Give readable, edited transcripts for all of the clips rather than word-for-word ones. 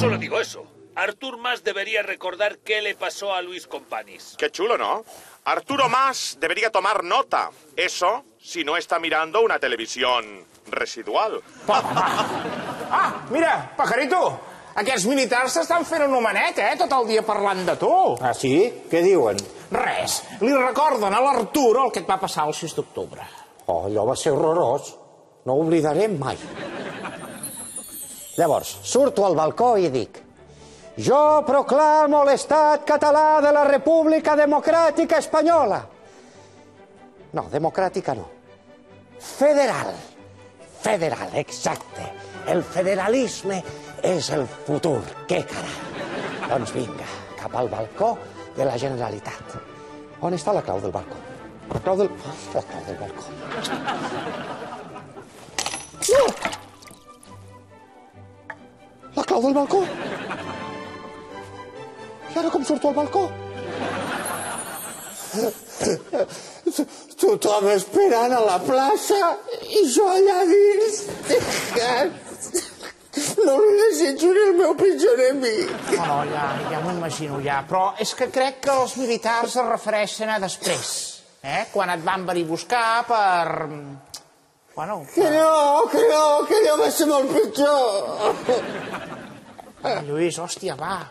solo digo eso. Artur Mas debería recordar qué le pasó a Luis Companys. Qué chulo, ¿no? Arturo Mas debería tomar nota. Eso si no está mirando una televisión residual. Mira, Pajarito, aquests militars s'estan fent un homenet, tot el dia parlant de tu. Ah, sí? Què diuen? Res, li recorden a l'Arturo el que et va passar el 6 d'octubre. Oh, allò va ser horrorós. No ho oblidarem mai. Llavors, surto al balcó i dic: jo proclamo l'estat català de la República Democràtica Espanyola. No, democràtica no. Federal. Federal, exacte. El federalisme és el futur. Què carai? Doncs vinga, cap al balcó de la Generalitat. On està la clau del balcó? La clau del balcó. No! La clau del balcó? I ara com surto al balcó? Tothom esperant a la plaça i jo allà dins. No li desitjo ni el meu pitjor enemic. Oh, ja m'ho imagino, ja. Però és que crec que els militars es refereixen a després, quan et van venir a buscar per... Bueno... Que allò va ser molt pitjor. Lluís, hòstia, va.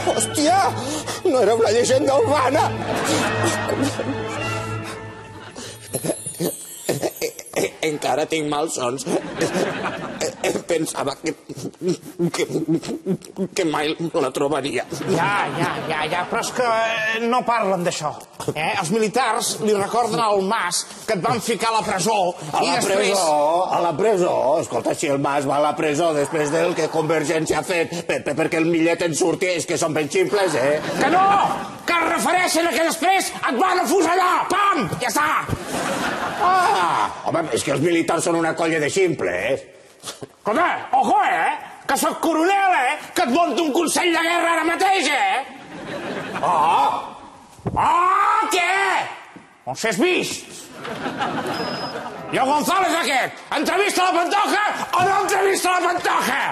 Hòstia, no era una llegenda urbana. Encara tinc malsons. Pensava que mai la trobaria. Ja, però és que no parlen d'això. Els militars li recorden al Mas que et van ficar a la presó i després... A la presó? Escolta, si el Mas va a la presó després del que Convergència ha fet perquè el millet en sortís, que són ben ximples, Que no! Que es refereixen a que després et van afusellar! Pam! Ja està! Home, és que els militars són una colla de ximples. Escolta, ojo, que sóc coronel, que et monto un consell de guerra ara mateix, què? No s'has vist? I el González aquest, entrevista la Pantoja o no entrevista la Pantoja?